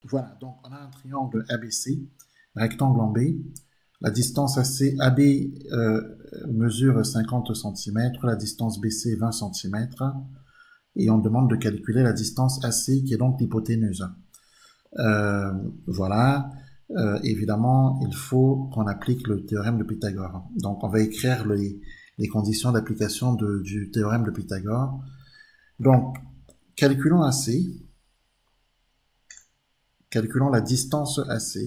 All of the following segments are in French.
Voilà, donc on a un triangle ABC, rectangle en B. La distance AB mesure 50 cm, la distance BC 20 cm, et on demande de calculer la distance AC qui est donc l'hypoténuse. Voilà, évidemment, il faut qu'on applique le théorème de Pythagore. Donc on va écrire les conditions d'application du théorème de Pythagore. Donc, calculons AC, calculons la distance AC.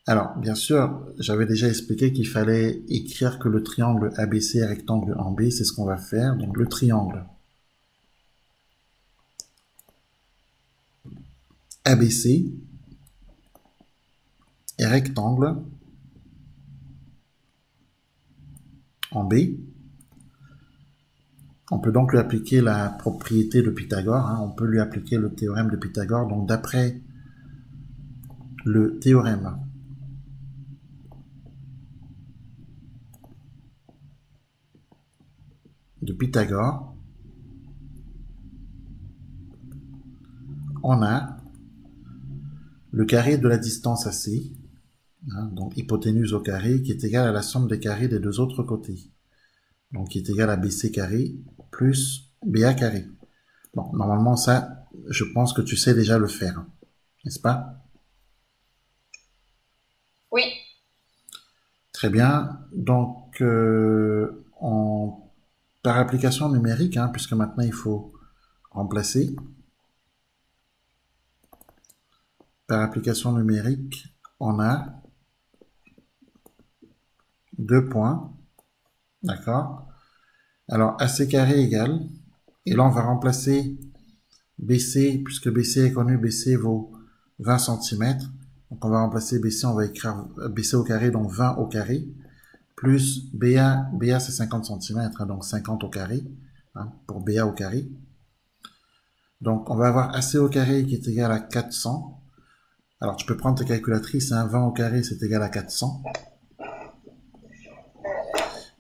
Alors, bien sûr, j'avais déjà expliqué qu'il fallait écrire que le triangle ABC est rectangle en B, c'est ce qu'on va faire. Donc, le triangle ABC est rectangle en B. On peut donc lui appliquer la propriété de Pythagore, hein. On peut lui appliquer le théorème de Pythagore. Donc, d'après le théorème de Pythagore, on a le carré de la distance AC, hein, donc hypoténuse au carré, qui est égal à la somme des carrés des deux autres côtés. Donc, qui est égal à BC carré plus BA carré. Bon, normalement, ça, je pense que tu sais déjà le faire, n'est-ce pas? Oui. Très bien. Donc, par application numérique, hein, puisque maintenant il faut remplacer, par application numérique, on a deux points, d'accord? Alors, AC carré égale, et là on va remplacer BC, puisque BC est connu, BC vaut 20 cm. Donc on va remplacer BC, on va écrire BC au carré, donc 20 au carré, plus BA c'est 50 cm, hein, donc 50 au carré, hein, pour BA au carré. Donc on va avoir AC au carré qui est égal à 400. Alors tu peux prendre ta calculatrice, hein, 20 au carré c'est égal à 400.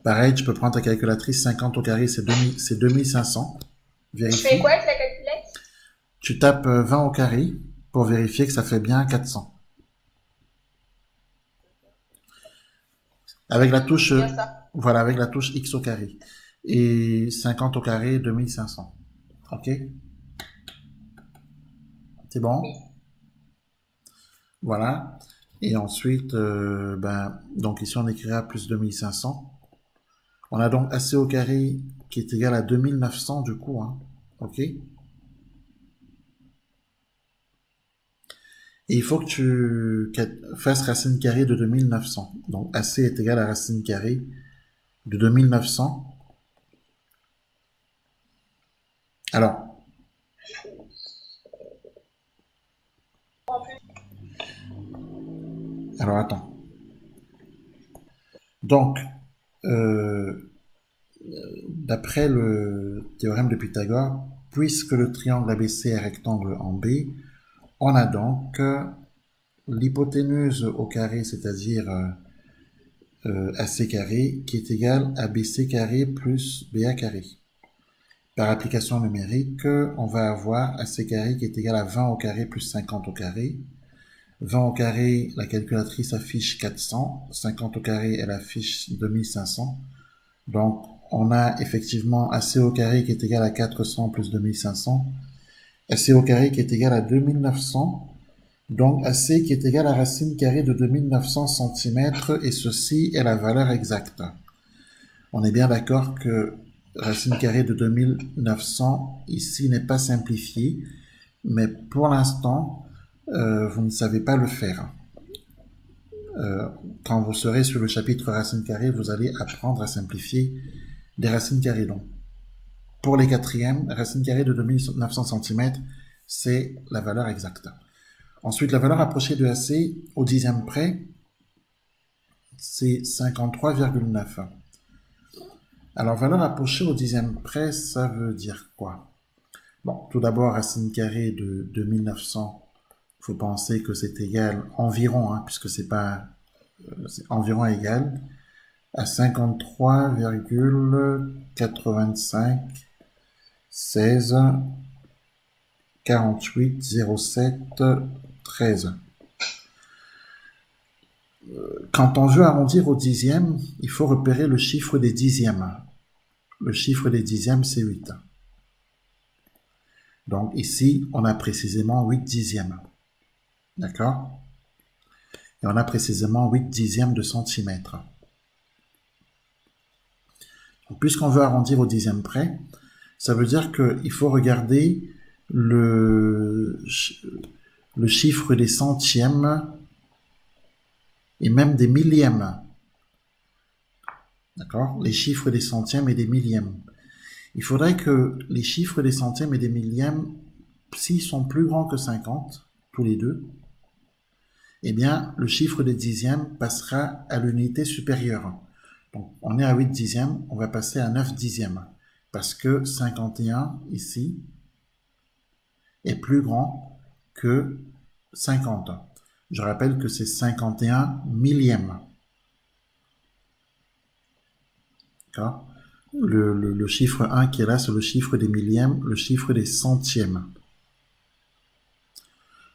Pareil, tu peux prendre ta calculatrice, 50 au carré c'est 2500. Je fais Vérifie. quoi avec la calculette? Tu tapes 20 au carré pour vérifier que ça fait bien 400. Avec la Oui, touche, c'est bien ça. voilà, avec la touche X au carré. Et 50 au carré, 2500. Ok? C'est bon? Oui. Voilà. Et ensuite, donc ici on écrira plus 2500. On a donc AC au carré qui est égal à 2900 du coup, hein. Ok? Et il faut que tu fasses racine carrée de 2900. Donc AC est égal à racine carrée de 2900. Alors, alors attends. Donc, euh, d'après le théorème de Pythagore, puisque le triangle ABC est rectangle en B, on a donc l'hypoténuse au carré, c'est-à-dire AC carré, qui est égal à BC carré plus BA carré. Par application numérique, on va avoir AC carré qui est égal à 20 au carré plus 50 au carré. 20 au carré, la calculatrice affiche 400. 50 au carré, elle affiche 2500. Donc, on a effectivement AC au carré qui est égal à 400 plus 2500. AC au carré qui est égal à 2900. Donc, AC qui est égal à racine carrée de 2900 cm. Et ceci est la valeur exacte. On est bien d'accord que racine carrée de 2900 ici n'est pas simplifiée. Mais pour l'instant, vous ne savez pas le faire. Quand vous serez sur le chapitre racine carrée, vous allez apprendre à simplifier des racines carrées. Donc, pour les quatrièmes, racine carrée de 2900 cm, c'est la valeur exacte. Ensuite, la valeur approchée de AC au dixième près, c'est 53,9. Alors, valeur approchée au dixième près, ça veut dire quoi? Bon, tout d'abord, racine carrée de 2900, il faut penser que c'est égal environ, hein, puisque c'est pas, c'est environ égal à 53,85 16 48 07 13. Quand on veut arrondir au dixième, il faut repérer le chiffre des dixièmes. Le chiffre des dixièmes, c'est 8. Donc ici, on a précisément 8 dixièmes. D'accord? Et on a précisément 8 dixièmes de centimètre. Puisqu'on veut arrondir au dixième près, ça veut dire qu'il faut regarder le chiffre des centièmes et même des millièmes. D'accord? Les chiffres des centièmes et des millièmes. Il faudrait que les chiffres des centièmes et des millièmes, s'ils sont plus grands que 50, tous les deux, eh bien, le chiffre des dixièmes passera à l'unité supérieure. Donc, on est à 8 dixièmes, on va passer à 9 dixièmes. Parce que 51, ici, est plus grand que 50. Je rappelle que c'est 51 millièmes. D'accord? Le chiffre 1 qui est là, c'est le chiffre des millièmes, le chiffre des centièmes.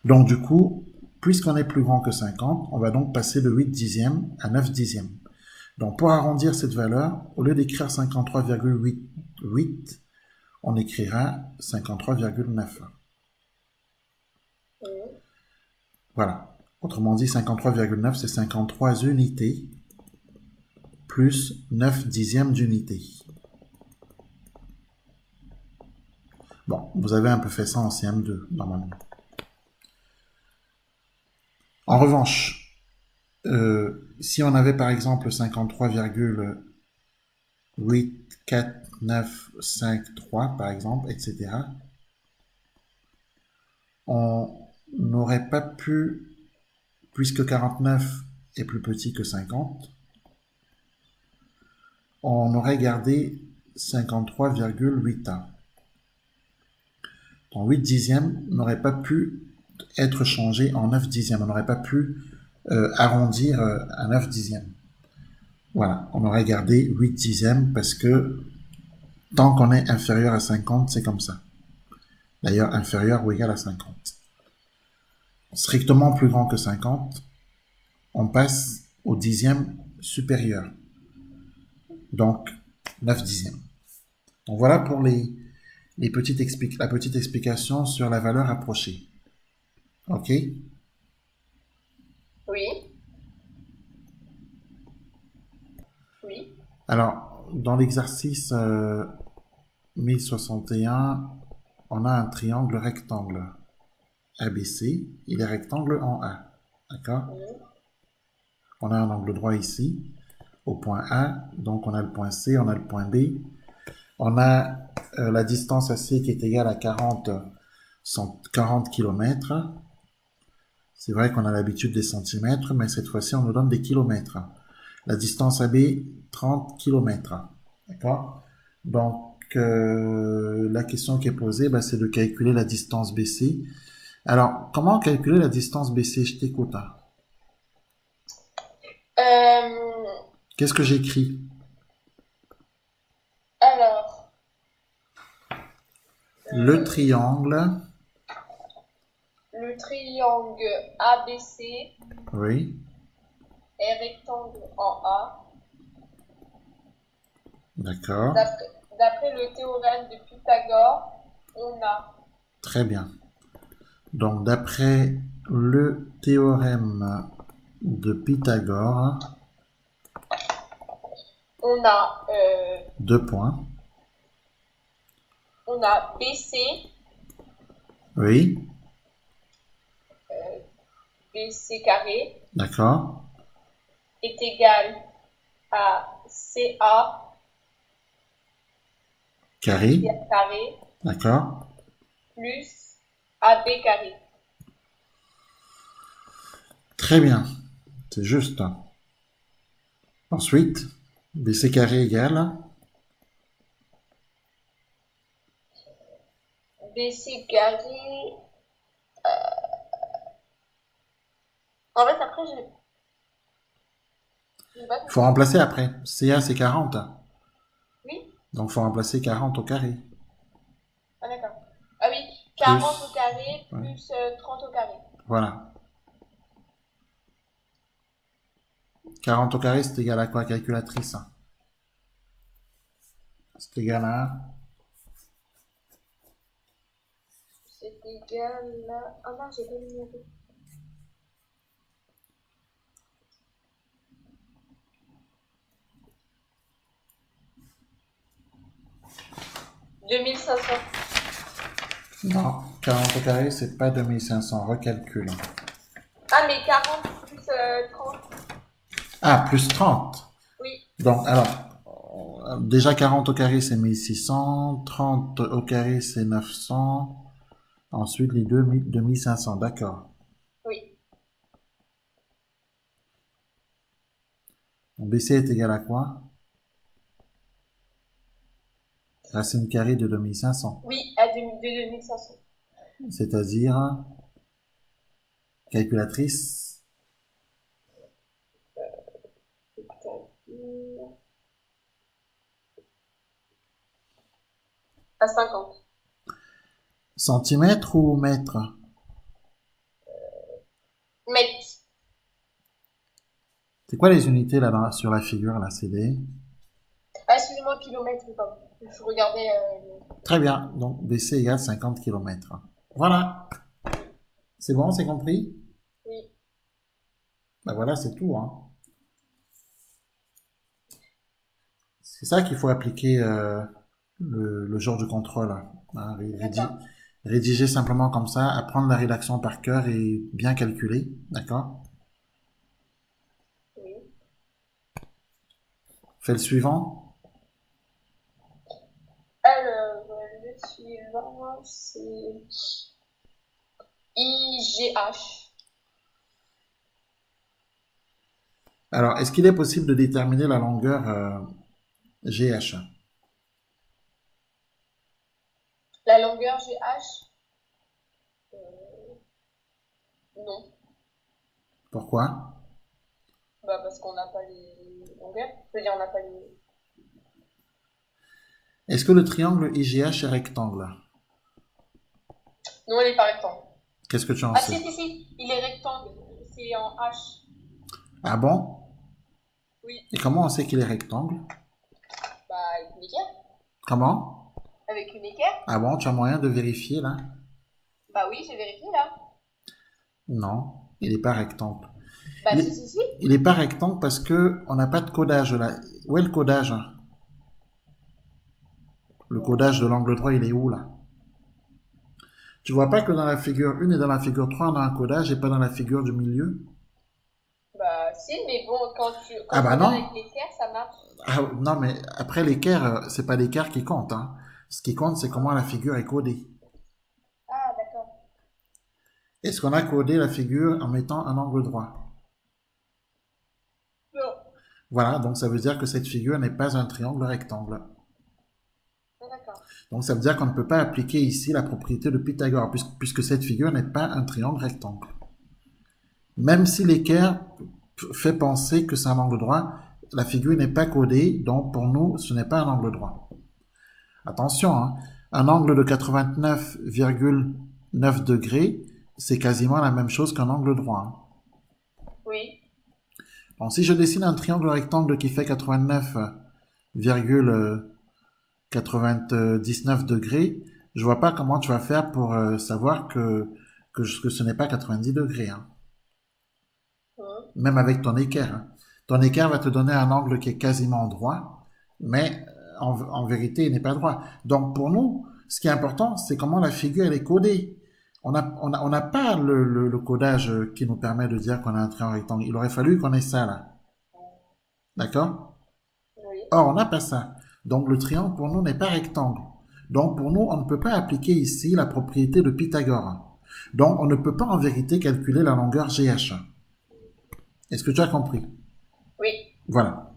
Donc du coup, puisqu'on est plus grand que 50, on va donc passer de 8 dixièmes à 9 dixièmes. Donc pour arrondir cette valeur, au lieu d'écrire 53,88, on écrira 53,9. Voilà. Autrement dit, 53,9, c'est 53 unités plus 9 dixièmes d'unité. Bon, vous avez un peu fait ça en CM2, normalement. En revanche, si on avait par exemple 53,84953 par exemple, etc., on n'aurait pas pu, puisque 49 est plus petit que 50, on aurait gardé 53,81. Donc 8 dixièmes n'aurait pas pu être changé en 9 dixièmes. On n'aurait pas pu arrondir à 9 dixièmes. Voilà, on aurait gardé 8 dixièmes parce que tant qu'on est inférieur à 50, c'est comme ça. D'ailleurs, inférieur ou égal à 50. Strictement plus grand que 50, on passe au dixième supérieur. Donc, 9 dixièmes. Donc voilà pour la petite explication sur la valeur approchée. OK? Oui. Oui. Alors, dans l'exercice 1061, on a un triangle rectangle ABC et les rectangles en A. D'accord? On a un angle droit ici, au point A, donc on a le point C, on a le point B. On a la distance AC qui est égale à 40 km. C'est vrai qu'on a l'habitude des centimètres, mais cette fois-ci, on nous donne des kilomètres. La distance AB, 30 km. D'accord? Donc, la question qui est posée, bah, c'est de calculer la distance BC. Alors, comment calculer la distance BC? Je t'écoute. Euh, Qu'est-ce que j'écris? alors, Le euh, triangle. le triangle ABC Oui, est rectangle en A. d'accord. D'après le théorème de Pythagore, on a, Très bien. Donc, d'après le théorème de Pythagore, on a, 2 points. on a BC, Oui, BC carré d'accord. est égal à CA, Carré, CA carré, d'accord. plus AB carré. Très bien, c'est juste. Ensuite, BC carré égale. BC carré. En fait, après, J'ai pas Il faut compris. remplacer après. CA, c'est 40. Oui? Donc, il faut remplacer 40 au carré. Ah, d'accord. Ah oui, 40 au Plus. carré Ouais. plus 30 au carré. Voilà. 40 au carré, c'est égal à quoi, calculatrice? C'est égal à... C'est égal à... Ah non, j'ai pas mis mon 2500. Non, 40 au carré, c'est pas 2500. Recalcule. Ah, mais 40 plus 30. Ah, plus 30. Oui, Donc, alors, déjà 40 au carré, c'est 1600. 30 au carré, c'est 900. Ensuite, les deux, 2500. D'accord. oui. Donc, BC est égal à quoi? Racine carrée de 2500. Oui, à 2500. C'est-à-dire, calculatrice, À 50. centimètre ou mètre? Mètres. C'est quoi les unités là sur la figure, là, CD? Ah, excusez-moi, kilomètres, pardon. Je regardais. Très bien. Donc, BC égale 50 km. Voilà. C'est bon, c'est compris? Oui. Ben voilà, c'est tout, hein. C'est ça qu'il faut appliquer le jour du contrôle, hein. D'accord. Rédiger simplement comme ça, apprendre la rédaction par cœur et bien calculer, d'accord? Oui. Fais le suivant. Alors, le suivant, c'est IGH. Alors, est-ce qu'il est possible de déterminer la longueur GH? La longueur GH, non. Pourquoi? Bah, parce qu'on n'a pas les longueurs. Je veux dire, on n'a pas les. Est-ce que le triangle IGH est rectangle? Non, il est pas rectangle. Qu'est-ce que tu en Ah, sais? si, il est rectangle. C'est en H. Ah bon? Oui. Et comment on sait qu'il est rectangle? Bah, avec une équerre. Comment? Avec une équerre. Ah bon, tu as moyen de vérifier là? Bah oui, j'ai vérifié là. Non, il n'est pas rectangle. Bah, Il si, est, si, si. il est pas rectangle parce que on n'a pas de codage là. Où est le codage? Le codage de l'angle droit, il est où là? Tu vois pas que dans la figure 1 et dans la figure 3, on a un codage et pas dans la figure du milieu? Bah, si, mais bon, quand Ah tu bah regardes non. avec l'équerre, ça marche. Ah, non, mais après l'équerre, c'est pas l'équerre qui compte, hein. Ce qui compte, c'est comment la figure est codée. Ah, d'accord. Est-ce qu'on a codé la figure en mettant un angle droit? Non. Voilà, donc ça veut dire que cette figure n'est pas un triangle rectangle. Ah, d'accord. Donc ça veut dire qu'on ne peut pas appliquer ici la propriété de Pythagore, puisque cette figure n'est pas un triangle rectangle. Même si l'équerre fait penser que c'est un angle droit, la figure n'est pas codée, donc pour nous, ce n'est pas un angle droit. Attention, hein, un angle de 89,9 degrés, c'est quasiment la même chose qu'un angle droit, hein. Oui. Donc si je dessine un triangle rectangle qui fait 89,99 degrés, je vois pas comment tu vas faire pour savoir que ce n'est pas 90 degrés, hein. Hum. Même avec ton équerre, hein. Ton équerre va te donner un angle qui est quasiment droit, mais en vérité, il n'est pas droit. Donc pour nous, ce qui est important, c'est comment la figure elle est codée. On n'a pas le codage qui nous permet de dire qu'on a un triangle rectangle. Il aurait fallu qu'on ait ça là. D'accord? Oui. Or, on n'a pas ça. Donc le triangle pour nous n'est pas rectangle. Donc pour nous, on ne peut pas appliquer ici la propriété de Pythagore. Donc on ne peut pas en vérité calculer la longueur GH. Est-ce que tu as compris? Oui. Voilà.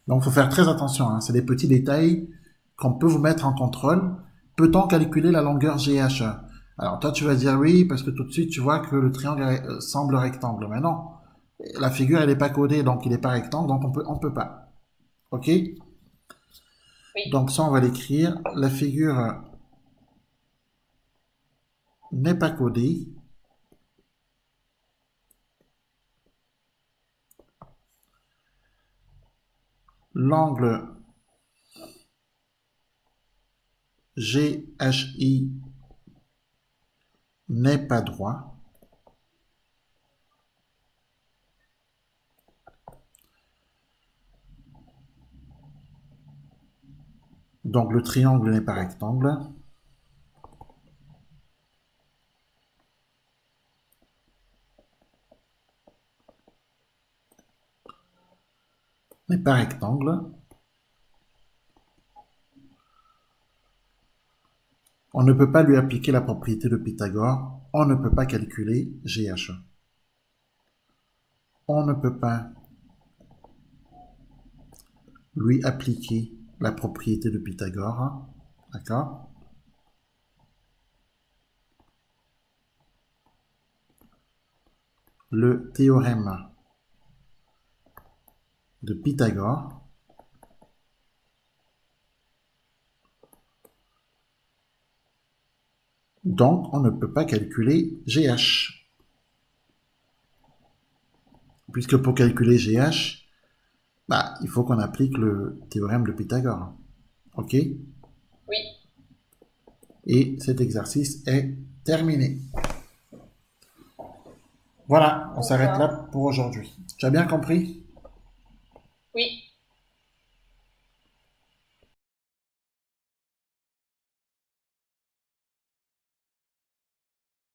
Donc, il faut faire très attention, hein. C'est des petits détails qu'on peut vous mettre en contrôle. Peut-on calculer la longueur GH? Alors, toi, tu vas dire oui, parce que tout de suite, tu vois que le triangle semble rectangle. Mais non. La figure, elle n'est pas codée, donc il n'est pas rectangle, donc on peut pas. OK? Oui. Donc ça, on va l'écrire. La figure n'est pas codée. L'angle GHI n'est pas droit. Donc le triangle n'est pas rectangle. N'est pas rectangle. On ne peut pas lui appliquer la propriété de Pythagore. On ne peut pas calculer GH. On ne peut pas lui appliquer la propriété de Pythagore. D'accord? Le théorème de Pythagore. Donc, on ne peut pas calculer GH. Puisque pour calculer GH, bah, il faut qu'on applique le théorème de Pythagore. OK? Oui. Et cet exercice est terminé. Voilà, on s'arrête là D'accord. pour aujourd'hui. Tu as bien compris? Oui.